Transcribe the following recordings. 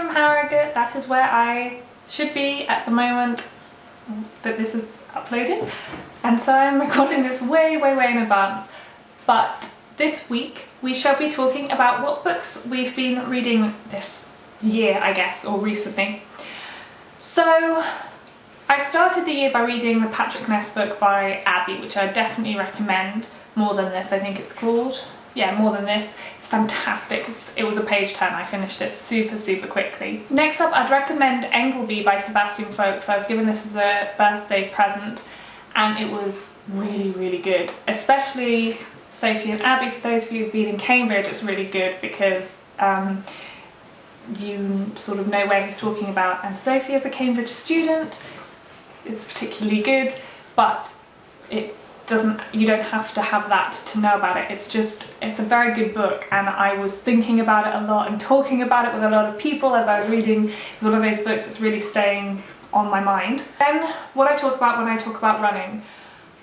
from Harrogate. That is where I should be at the moment that this is uploaded, and so I'm recording this way in advance. But this week we shall be talking about what books we've been reading this year, I guess, or recently. So I started the year by reading the Patrick Ness book by Abby, which I definitely recommend. More Than This, I think it's called. Yeah, More Than This. It's fantastic. It was a page turn. I finished it super quickly. Next up, I'd recommend Engleby by Sebastian Faulks. I was given this as a birthday present and it was really good. Especially Sophie and Abby, for those of you who've been in Cambridge, it's really good because you sort of know where he's talking about, and Sophie as a Cambridge student, it's particularly good, but you don't have to have that to know about it. It's a very good book, and I was thinking about it a lot and talking about it with a lot of people as I was reading. It's one of those books that's really staying on my mind. Then what I talk about when I talk about running,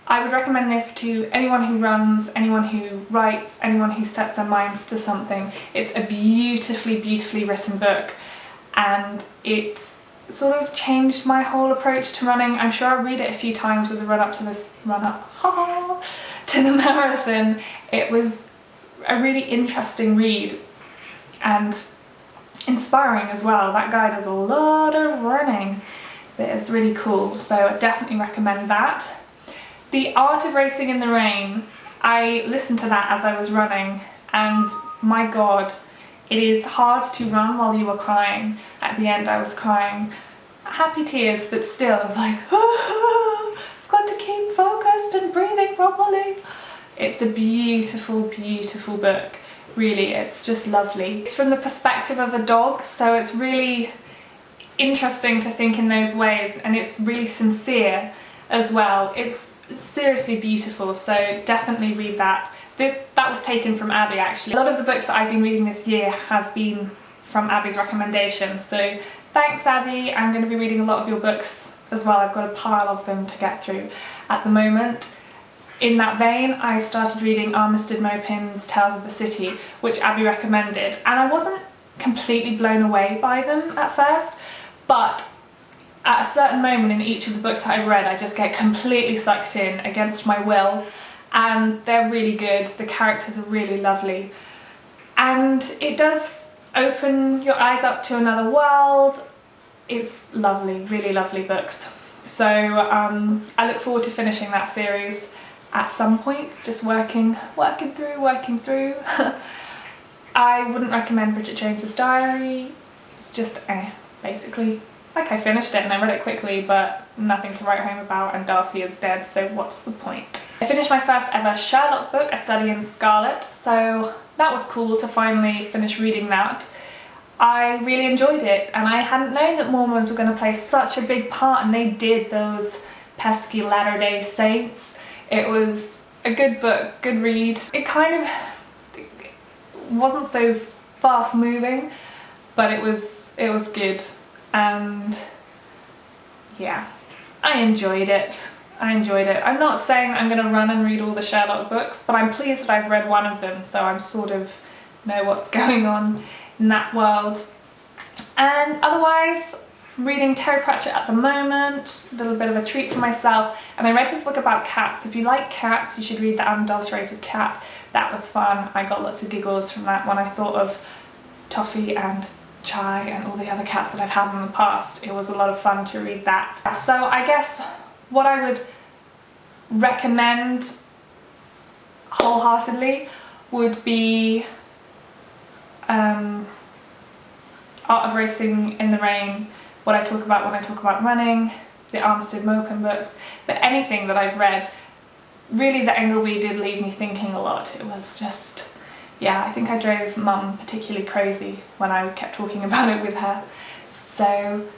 I would recommend this to anyone who runs, anyone who writes, anyone who sets their minds to something. It's a beautifully written book, and it's sort of changed my whole approach to running. I'm sure I'll read it a few times with the run up to the marathon. It was a really interesting read and inspiring as well. That guy does a lot of running, but it's really cool, so I definitely recommend that. The Art of Racing in the Rain, I listened to that as I was running, and my god, it is hard to run while you are crying. At the end I was crying. Happy tears, but still I was like, oh, I've got to keep focused and breathing properly. It's a beautiful book. Really, it's just lovely. It's from the perspective of a dog, so it's really interesting to think in those ways, and it's really sincere as well. It's seriously beautiful, so definitely read that. That was taken from Abby, actually. A lot of the books that I've been reading this year have been from Abby's recommendations, so thanks Abby. I'm going to be reading a lot of your books as well. I've got a pile of them to get through at the moment. In that vein, I started reading Armistead Maupin's Tales of the City, which Abby recommended, and I wasn't completely blown away by them at first, but at a certain moment in each of the books that I've read, I just get completely sucked in against my will, and they're really good. The characters are really lovely, and it does open your eyes up to another world. It's lovely, really lovely books. So I look forward to finishing that series at some point, just working through. I wouldn't recommend Bridget Jones's Diary. It's just basically. Like, I finished it and I read it quickly, but nothing to write home about, and Darcy is dead, so what's the point? I finished my first ever Sherlock book, A Study in Scarlet, so that was cool to finally finish reading that. I really enjoyed it, and I hadn't known that Mormons were going to play such a big part, and they did, those pesky Latter-day Saints. It was a good book, good read. It kind of wasn't so fast moving, but it was good. And yeah, I enjoyed it. I'm not saying I'm going to run and read all the Sherlock books, but I'm pleased that I've read one of them, so I'm sort of know what's going on in that world. And otherwise, I'm reading Terry Pratchett at the moment, a little bit of a treat for myself, and I read his book about cats. If you like cats, you should read The Unadulterated Cat. That was fun. I got lots of giggles from that when I thought of Toffee and Chai and all the other cats that I've had in the past. It was a lot of fun to read that. So I guess what I would recommend wholeheartedly would be Art of Racing in the Rain, what I talk about when I talk about running, the Armistead Maupin books, but anything that I've read. Really, the Engleby did leave me thinking a lot. It was just, yeah, I think I drove Mum particularly crazy when I kept talking about it with her. So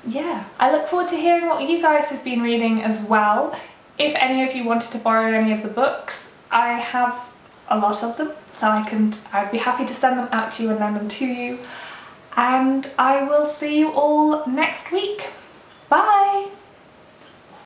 yeah, I look forward to hearing what you guys have been reading as well. If any of you wanted to borrow any of the books, I have a lot of them, so I'd be happy to send them out to you and lend them to you. And I will see you all next week. Bye!